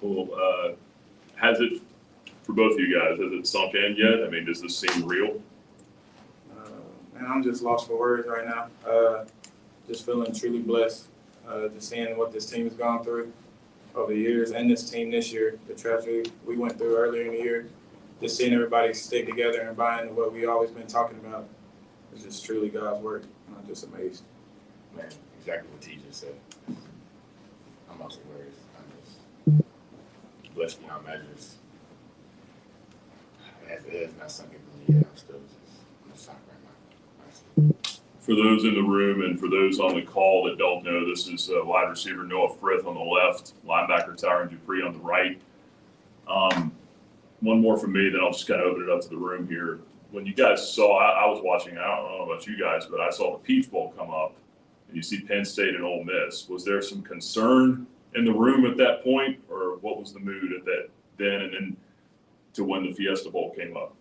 Well, has it, for both of you guys, has it sunk in yet? I mean, does this seem real? Man, I'm just lost for words right now. Just feeling truly blessed, just seeing what this team has gone through over the years, and this team this year, the tragedy we went through earlier in the year, just seeing everybody stick together and buy into what we always been talking about is just truly God's work. I'm just amazed. Man, exactly what T just said. I'm lost for words. I'm just blessed beyond measures. It has not sunk in for me yet. I'm still just in shock right now. For those in the room and for those on the call that don't know, this is wide receiver Noah Frith on the left, linebacker Tyren Dupree on the right. One more from me, then I'll just kind of open it up to the room here. When you guys saw, I was watching, I don't know about you guys, but I saw the Peach Bowl come up, and you see Penn State and Ole Miss. Was there some concern in the room at that point, or what was the mood at that then and then to when the Fiesta Bowl came up?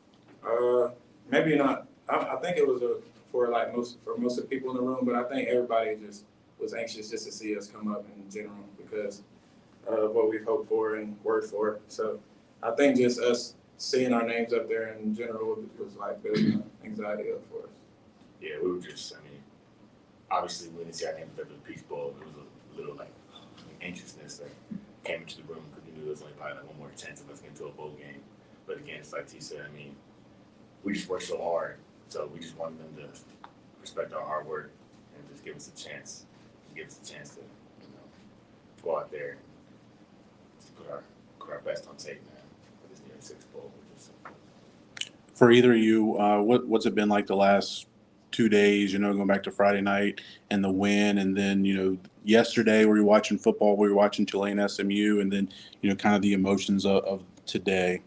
Maybe not. I think it was for most of the people in the room, but I think everybody just was anxious just to see us come up in general because of what we've hoped for and worked for. So I think just us seeing our names up there in general was like building anxiety up for us. Yeah, we were just, obviously we didn't see our names up for the Peach Bowl. It was a little anxiousness that came into the room because we knew there was only probably one more chance of us getting to a bowl game. But again, it's like T said, we just worked so hard. So we just wanted them to respect our hard work and just give us a chance. Give us a chance to, go out there and just put our best on tape, man, for this near Six Bowl. For either of you, what's it been like the last 2 days, going back to Friday night and the win, and then, yesterday were you watching football, were you watching Tulane SMU, and then, kind of the emotions of today?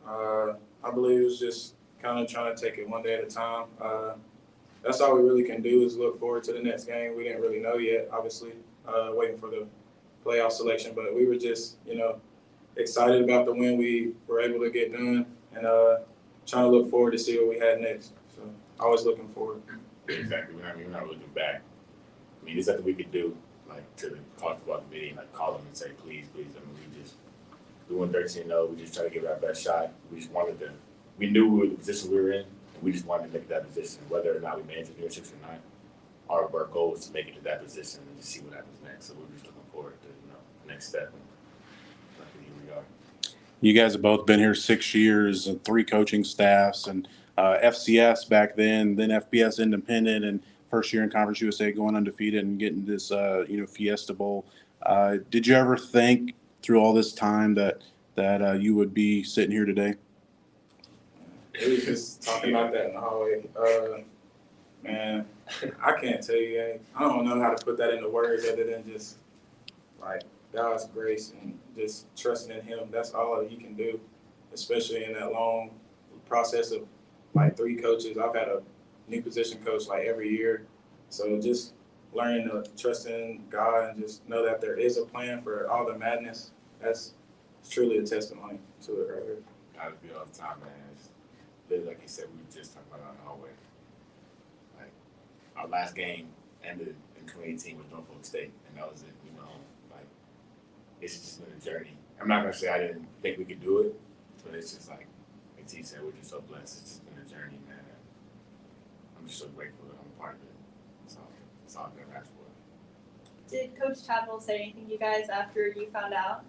I believe it was just kind of trying to take it one day at a time. That's all we really can do is look forward to the next game. We didn't really know yet, obviously, waiting for the playoff selection, but we were just, excited about the win we were able to get done and trying to look forward to see what we had next. So always looking forward. Yeah, exactly. We're not looking back. There's nothing we could do, to the college football committee, call them and say, please. We went 13-0. We just tried to give it our best shot. We knew we were in the position we were in, and we just wanted to make that position. Whether or not we made it to New Year's Six or not, our goal was to make it to that position and just see what happens next. So we're just looking forward to the next step. And here we are. You guys have both been here 6 years and 3 coaching staffs and FCS back then FBS independent, and first year in Conference USA going undefeated and getting this Fiesta Bowl. Did you ever think through all this time that you would be sitting here today? We were just talking about that in the hallway. Man, I can't tell you. I don't know how to put that into words other than just God's grace and just trusting in Him. That's all you can do, especially in that long process of 3 coaches. I've had a new position coach every year, so just learning to trust in God and just know that there is a plan for all the madness. That's truly a testimony to it right here. I would be all the time, man. Like you said, we were just talking about it in the hallway. Our last game ended in 2018 with Norfolk State, and that was it. We went home. It's just been a journey. I'm not gonna say I didn't think we could do it, but it's just like T said, we're just so blessed. It's just been a journey, man. And I'm just so grateful that I'm a part of it. So it's all good ask for. Did Coach Chappell say anything to you guys after you found out?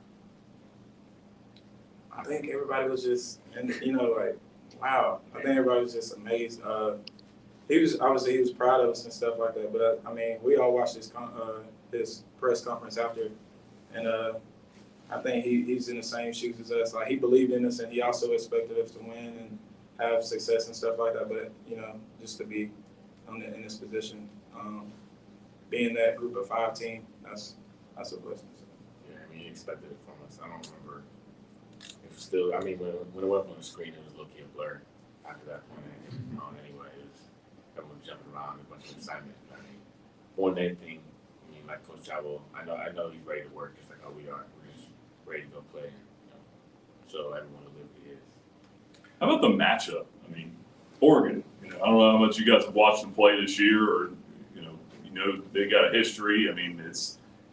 I think everybody was just, wow. I think everybody was just amazed. He was proud of us and stuff like that. But we all watched his press conference after, and I think he's in the same shoes as us. He believed in us, and he also expected us to win and have success and stuff like that. But just to be in this position, being that group of 5 team, that's a blessing. Yeah, he expected it from us. I don't remember. Still, when it went up on the screen, it was looking a blur. After that point, anyway, everyone was jumping around, a bunch of excitement. More than anything, like Coach Chavo, I know he's ready to work. It's like, we are. We're just ready to go play. So everyone who Liberty is. How about the matchup? Oregon. I don't know how much you guys have watched them play this year, or they got a history.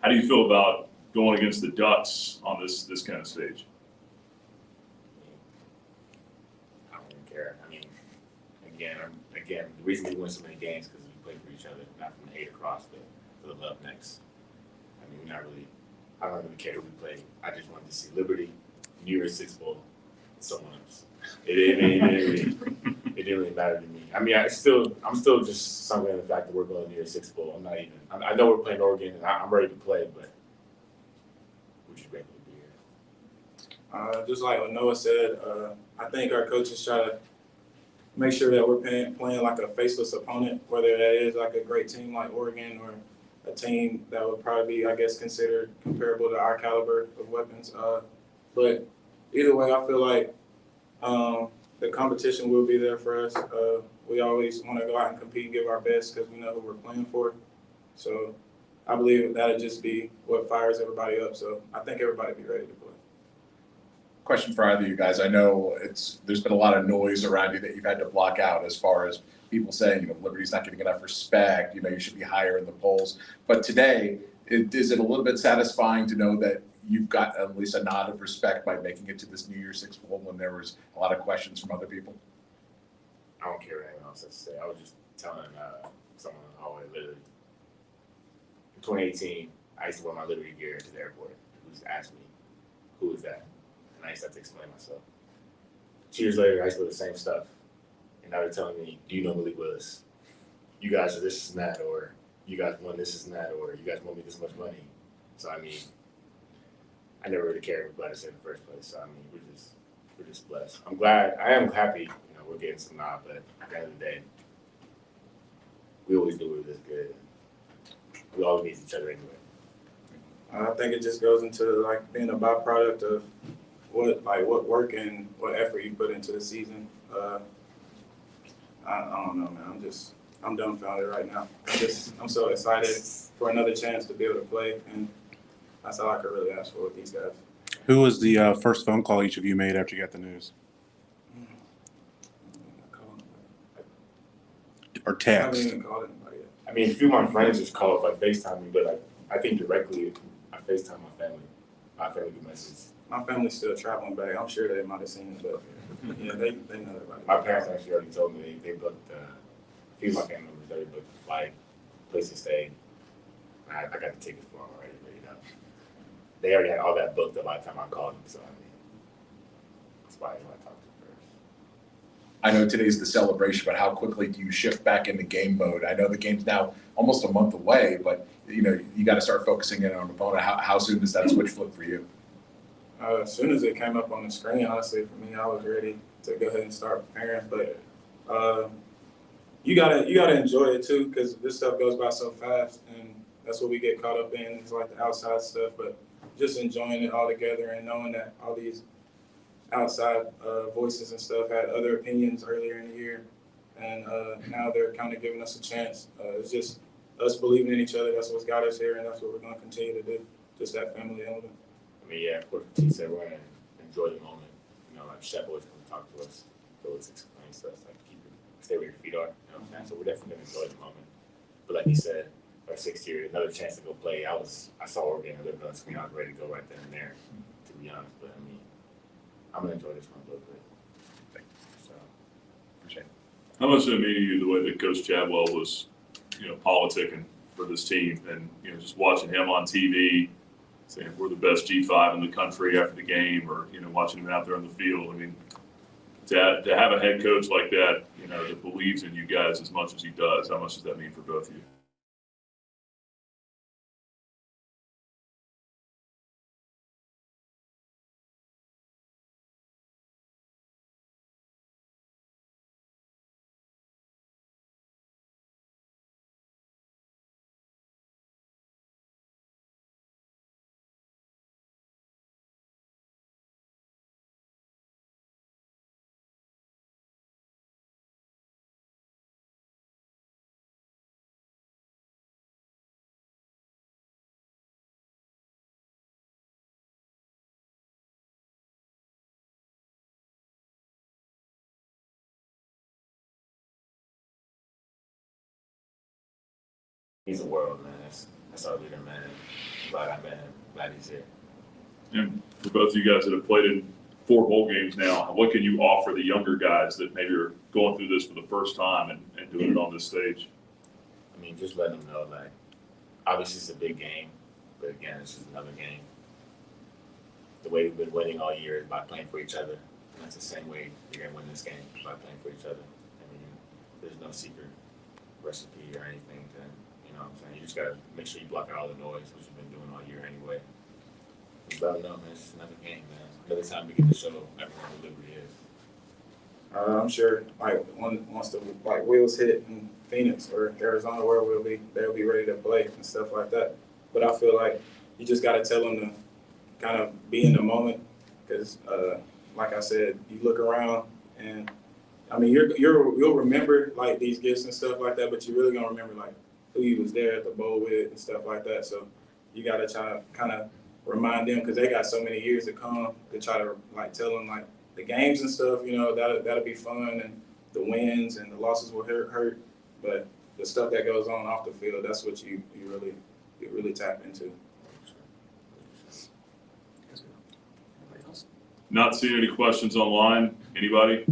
How do you feel about going against the Ducks on this kind of stage? I don't even care. I mean, again, the reason we win so many games because we play for each other, not from the hate across, but for the love next. I mean, I don't really care who we play. I just wanted to see Liberty, New Year's Six Bowl, and someone else. It didn't really matter to me. I mean, I'm still just sunk in the fact that we're going to New Year's Six Bowl. I know we're playing Oregon, and I'm ready to play, but we're just grateful to be here. Just like what Noah said, I think our coaches try to make sure that we're playing like a faceless opponent, whether that is like a great team like Oregon or a team that would probably be, I guess, considered comparable to our caliber of weapons. But either way, I feel like the competition will be there for us. We always want to go out and compete and give our best because we know who we're playing for. So I believe that'll just be what fires everybody up. So I think everybody will be ready to play. Question for either of you guys. I know there's been a lot of noise around you that you've had to block out as far as people saying, Liberty's not getting enough respect, you should be higher in the polls. But today, is it a little bit satisfying to know that you've got at least a nod of respect by making it to this New Year's Six Bowl when there was a lot of questions from other people? I don't care what anyone else has to say. I was just telling someone in the hallway, literally. In 2018, I used to wear my Liberty gear to the airport. Who just asked me, who is that? And I used to have to explain myself. 2 years later, I used to wear the same stuff. And now they're telling me, do you know Malik Willis? You guys are this and that, or you guys won this and that, or you guys won me this much money. So, I mean, I never really cared what glad I said in the first place. So, I mean, we're just blessed. I am happy, we're getting some nod, but at the end of the day, we always knew we were this good. We always need each other anyway. I think it just goes into like being a byproduct of what work and what effort you put into the season. I don't know, man. I'm dumbfounded right now. I'm so excited for another chance to be able to play, and that's all I could really ask for with these guys. Who was the first phone call each of you made after you got the news? Or I haven't text? even called anybody yet. I mean, a few of my friends just call if I FaceTime me, but I think directly I FaceTime my family. My family get messages. My family's still traveling back. I'm sure they might have seen it, but yeah, they know about it. My parents actually already told me they booked a few of my family members already booked the flight, place to stay. I got the tickets for them already, but they already had all that booked up by the time I called them. So I mean, that's why I talked to them first. I know today's the celebration, but how quickly do you shift back into game mode? I know the game's now almost a month away, but you got to start focusing in on an opponent. How soon does that switch flip for you? As soon as it came up on the screen, honestly, for me, I was ready to go ahead and start preparing. But you gotta enjoy it too, because this stuff goes by so fast, and that's what we get caught up in. It's like the outside stuff, but just enjoying it all together and knowing that all these outside voices and stuff had other opinions earlier in the year, and now they're kind of giving us a chance. It's just us believing in each other. That's what's got us here, and that's what we're going to continue to do. Just that family element. I mean, yeah, of course, T said we're gonna enjoy the moment. Like Shep always come to talk to us, always explain to us, like stay where your feet are. So we're definitely gonna enjoy the moment. But like he said, our 6th year, another chance to go play. I saw Oregon and lived on the screen. I was ready to go right then and there, to be honest. But I mean, I'm gonna enjoy this one a little bit. So Appreciate it. How much did it mean to you the way that Coach Chadwell was, politicking for this team, and just watching him on TV saying we're the best G5 in the country after the game, or watching him out there on the field. I mean, to have a head coach like that, that believes in you guys as much as he does, how much does that mean for both of you? he's a world, man. That's our leader, man. I'm glad I met him. glad he's here. And for both of you guys that have played in 4 bowl games now, what can you offer the younger guys that maybe are going through this for the first time and doing it on this stage? I mean, just letting them know, like, obviously it's a big game, but again, it's just another game. The way we've been winning all year is by playing for each other. And that's the same way we're going to win this game, by playing for each other. I mean, there's no secret recipe or anything to, you know what I'm saying? You just got to make sure you block out all the noise, which we've been doing all year anyway. Just let them know, man, it's just another game, man. Another time we get to show everyone who Liberty is. I'm sure like once the like wheels hit in Phoenix or Arizona, where they'll be ready to play and stuff like that. But I feel like you just got to tell them to kind of be in the moment because, like I said, you look around and I mean you'll remember like these gifts and stuff like that, but you're really gonna remember like who you was there at the bowl with and stuff like that. So you got to try to kind of remind them because they got so many years to come to try to like tell them like the games and stuff, you know, that'll be fun and the wins and the losses will hurt, but the stuff that goes on off the field, that's what you really tap into. Not seeing any questions online. Anybody?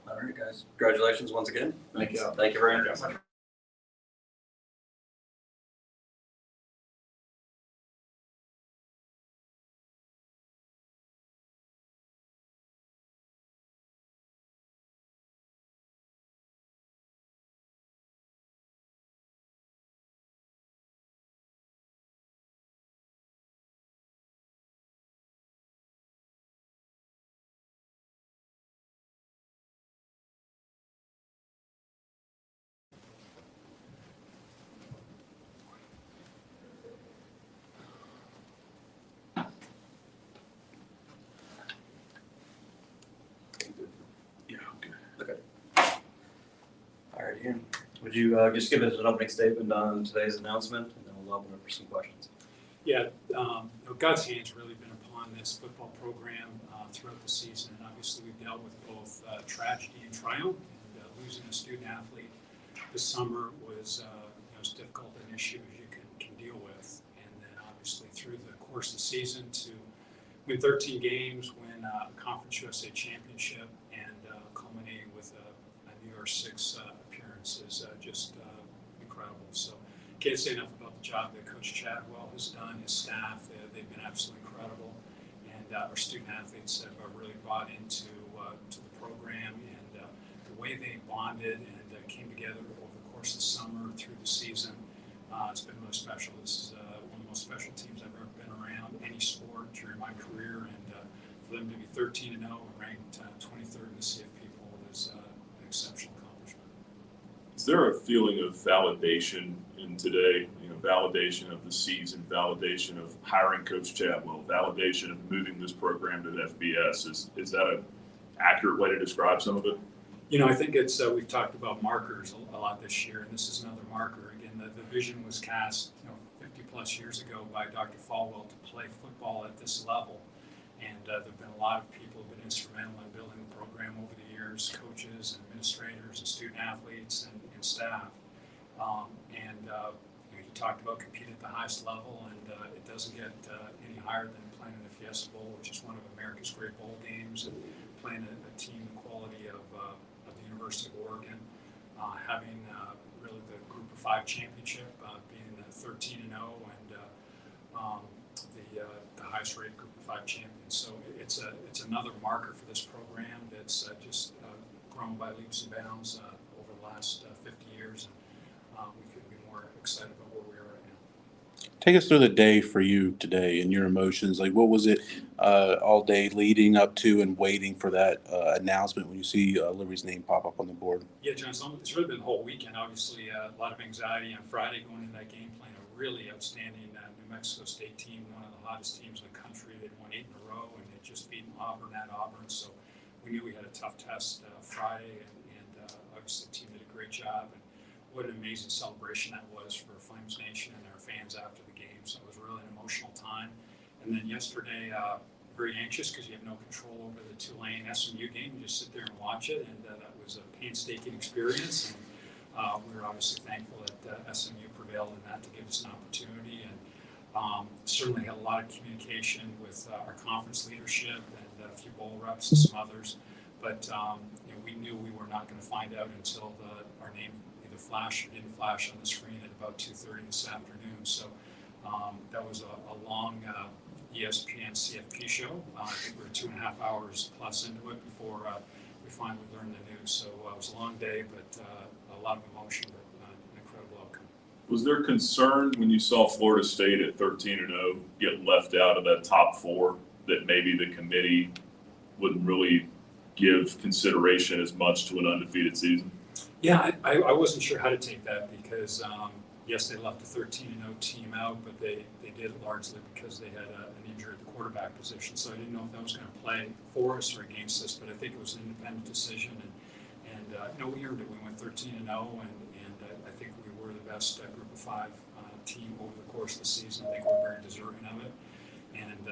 All right, guys. Congratulations once again. Thank you. Thank you very much. All right, Ian. Would you just give us an opening statement on today's announcement, and then we'll open up for some questions. Yeah, God's hand's really been upon this football program throughout the season, and obviously we've dealt with both tragedy and triumph. And losing a student athlete this summer was as difficult an issue as you can deal with. And then obviously through the course of the season to win 13 games, win a Conference USA championship, and culminating with a New Year's 6 appearance is just incredible. So can't say enough about the job that Coach Chadwell has done, his staff. They've been absolutely incredible. And our student athletes have really bought into to the program and the way they bonded and came together over the course of the summer through the season. It's been really special. This is one of the most special teams I've ever been around any sport during my career. And for them to be 13-0 and ranked 23rd in the CFP poll is an exceptional accomplishment. Is there a feeling of validation in today? Validation of the season, validation of hiring Coach Chadwell, validation of moving this program to the FBS. Is that an accurate way to describe some of it? I think it's we've talked about markers a lot this year, and this is another marker. Again, the vision was cast 50 plus years ago by Dr. Falwell to play football at this level, and there have been a lot of people who have been instrumental in building the program over the years, coaches and administrators and student athletes and staff. You talked about competing at the highest level, and it doesn't get any higher than playing in the Fiesta Bowl, which is one of America's great bowl games, and playing a team the quality of the University of Oregon, having really the Group of 5 championship, being 13-0, and the highest rated Group of 5 champions. So it's another marker for this program that's just grown by leaps and bounds over the last 50 years. And we couldn't be more excited about where we are right now. Take us through the day for you today and your emotions. Like, what was it all day leading up to and waiting for that announcement when you see Liberty's name pop up on the board? Yeah, John, it's really been the whole weekend. Obviously, a lot of anxiety on Friday going into that game, playing a really outstanding New Mexico State team, one of the hottest teams in the country. They'd won 8 in a row, and they'd just beaten Auburn at Auburn. So we knew we had a tough test Friday, and obviously the team did a great job. And what an amazing celebration that was for Flames Nation and our fans after the game. So it was really an emotional time. And then yesterday, very anxious because you have no control over the Tulane SMU game. You just sit there and watch it, and that was a painstaking experience. And we were obviously thankful that SMU prevailed in that to give us an opportunity, and certainly had a lot of communication with our conference leadership and a few bowl reps and some others. But we knew we were not going to find out until our name either flashed or didn't flash on the screen at about 2:30 this afternoon. So that was a long ESPN CFP show. I think we were 2.5 hours plus into it before we finally learned the news. So it was a long day, but a lot of emotion, but an incredible outcome. Was there concern when you saw Florida State at 13-0 get left out of that top 4 that maybe the committee wouldn't really give consideration as much to an undefeated season? Yeah, I wasn't sure how to take that because, yes, they left the 13-0 team out, but they did it largely because they had an injury at the quarterback position. So I didn't know if that was going to play for us or against us, but I think it was an independent decision. And we earned it. We went 13-0, and I think we were the best group of 5 team over the course of the season. I think we're very deserving of it. And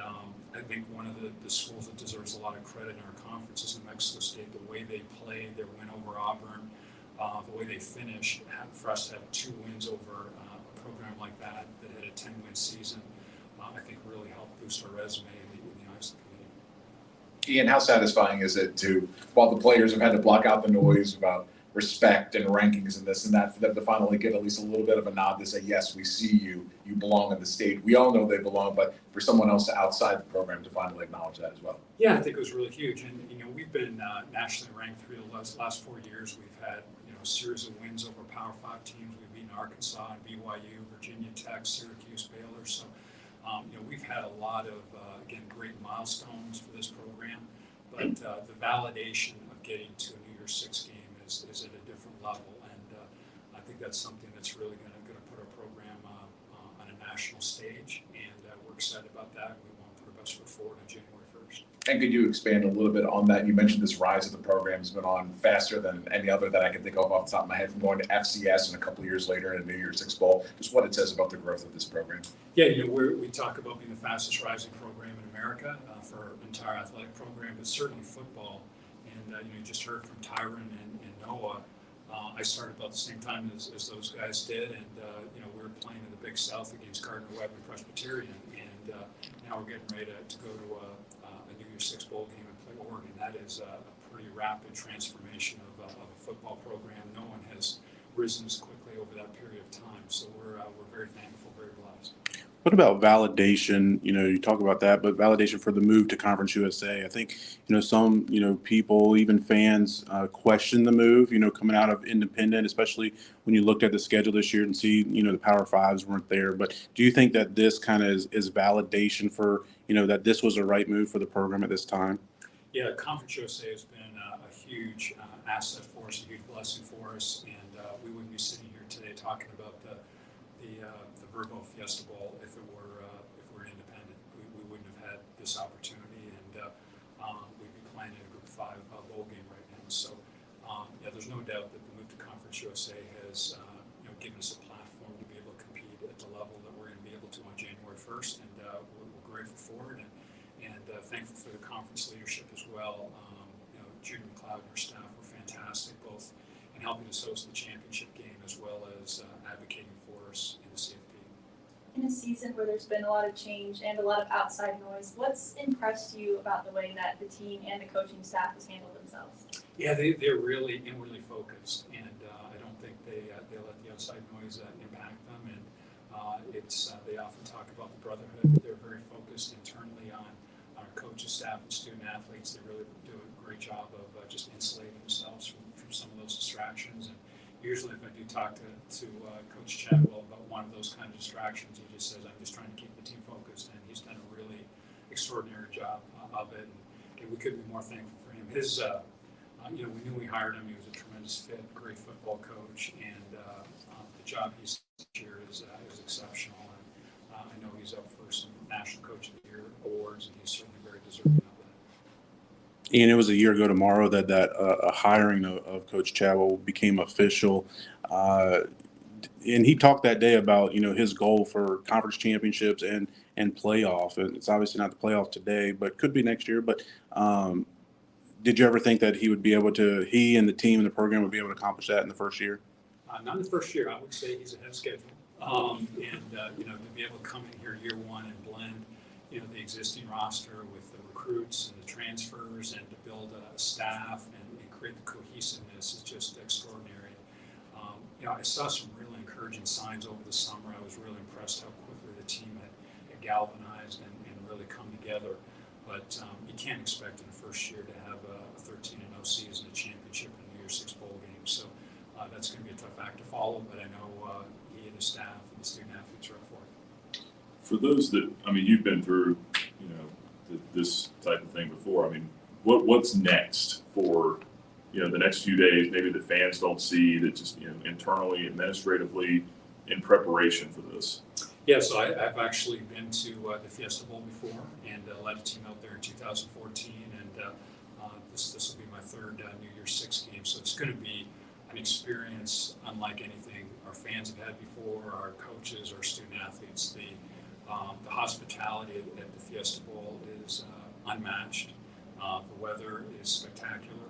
I think one of the schools that deserves a lot of credit in our conference is New Mexico State. The way they played, their win over Auburn, the way they finished, for us to have 2 wins over a program like that had a 10-win season, I think really helped boost our resume in the eyes of the committee. Ian, how satisfying is it while the players have had to block out the noise about respect and rankings and this and that, for them to finally get at least a little bit of a nod to say, yes, we see you belong in the state. We all know they belong, but for someone else outside the program to finally acknowledge that as well. Yeah, I think it was really huge. And, we've been nationally ranked 3 of the last 4 years. We've had, a series of wins over Power 5 teams. We've beaten Arkansas and BYU, Virginia Tech, Syracuse, Baylor. So, we've had a lot of, again, great milestones for this program. But the validation of getting to a New Year's Six game is at a different level. And I think that's something that's really going to put our program on a national stage. And we're excited about that. We want to put our best foot forward on January 1st. And could you expand a little bit on that? You mentioned this rise of the program has been on faster than any other that I can think of off the top of my head, from going to FCS and a couple of years later in a New Year's Six Bowl. Just what it says about the growth of this program. Yeah, we talk about being the fastest rising program in America for our entire athletic program, but certainly football. And you just heard from Tyren and Noah. I started about the same time as those guys did, and we were playing in the Big South against Gardner-Webb and Presbyterian, and now we're getting ready to go to a New Year's Six Bowl game and play Oregon. That is a pretty rapid transformation of a football program. No one has risen as quickly over that period of time, so we're very thankful, very blessed. What about validation? You talk about that, but validation for the move to Conference USA. I think, some, people, even fans, question the move, coming out of independent, especially when you looked at the schedule this year and see, the Power 5s weren't there. But do you think that this kind of is validation for, that this was a right move for the program at this time? Yeah, Conference USA has been a huge asset for us, a huge blessing for us, and we wouldn't be sitting here today talking about the Vrbo Fiesta Bowl if it were independent. We wouldn't have had this opportunity, and we'd be playing in a Group 5 bowl game right now. So, there's no doubt that the move to Conference USA has given us a platform to be able to compete at the level that we're going to be able to on January 1st, and we're grateful for it, and thankful for the conference leadership as well. Judy McLeod and her staff were fantastic, both in helping us host the championship game as well as advocating for us in the CFP. In a season where there's been a lot of change and a lot of outside noise, what's impressed you about the way that the team and the coaching staff has handled themselves? Yeah, they're really inwardly focused, and I don't think they let the outside noise impact them. And they often talk about the brotherhood, but they're very focused internally on our coaches, staff, and student athletes. They really do a great job of just insulating themselves from some of those distractions. And usually, if I do talk to Coach Chadwell about one of those kind of distractions, he just says, "I'm just trying to keep the team focused," and he's done a really extraordinary job of it. And we couldn't be more thankful for him. His, we knew we hired him. He was a tremendous fit, great football coach, and the job he's done this year is exceptional. And I know he's up for some National Coach of the Year awards, and he's certainly very deserving of that. Ian, it was a year ago tomorrow that hiring of Coach Chadwell became official. And he talked that day about, his goal for conference championships and playoff. And it's obviously not the playoff today, but could be next year. But did you ever think that he and the team and the program would be able to accomplish that in the first year? Not in the first year, I would say he's ahead of schedule. To be able to come in here year one and blend, the existing roster with the recruits and the transfers and to build a staff and create the cohesiveness is just extraordinary. I saw some really encouraging signs over the summer. I was really impressed how quickly the team had galvanized and really come together. But you can't expect in the first year to have a 13-0 season, a championship, and a New Year's Six bowl game. So that's going to be a tough act to follow, but I know he and his staff and the student athletes are up for it. For those that, you've been through, this type of thing before. What's next for, the next few days? Maybe the fans don't see that, just internally, administratively, in preparation for this. Yeah, so I've actually been to the Fiesta Bowl before and led a team out there in 2014, and this will be my third New Year's Six game. So it's going to be an experience unlike anything our fans have had before, our coaches, our student athletes. The hospitality at the Fiesta Bowl is unmatched. The weather is spectacular,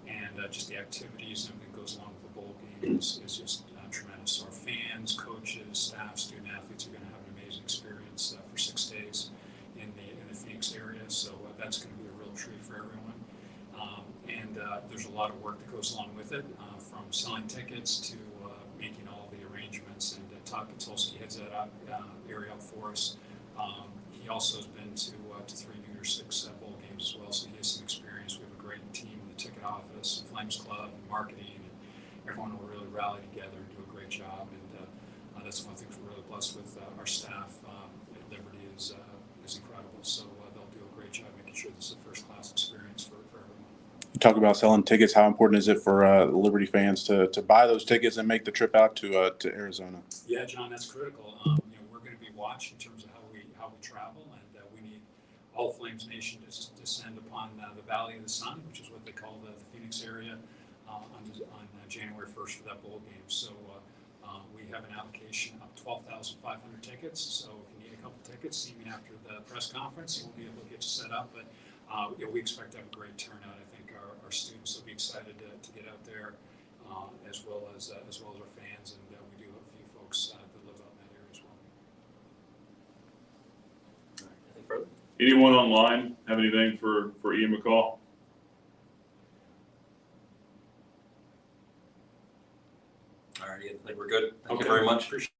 and just the activities and everything that goes along with the bowl game is just tremendous. So our fans, coaches, staff, student athletes are going to have an amazing experience for 6 days in the Phoenix area. So that's going to be a real treat for everyone. There's a lot of work that goes along with it, from selling tickets to making all the arrangements. And Todd Patulski heads that area up for us. He also has been to 3 New Year's Six bowl games as well, so he has some experience. We have a great team in the ticket office, Flames Club, and marketing, and everyone will really rally together and do a great job. And that's one of the things we're really blessed with. Our staff at Liberty is incredible, so they'll do a great job making sure this is a first-class experience for everyone. You talk about selling tickets. How important is it for Liberty fans to buy those tickets and make the trip out to Arizona? Yeah, John, that's critical. We're going to be watched in terms of how we travel, and we need all Flames Nation to descend upon the Valley of the Sun, which is what they call the Phoenix area, on January 1st for that bowl game. So we have an allocation of 12,500 tickets. So if you need a couple tickets, see me after the press conference, and we'll be able to get you set up. But we expect to have a great turnout. I think our students will be excited to get out there, as well as our fans, and we do have a few folks that live out in that area as well. Anything further? Anyone online have anything for Ian McCaw? All right, I think we're good. Thank Okay. you very much. Appreciate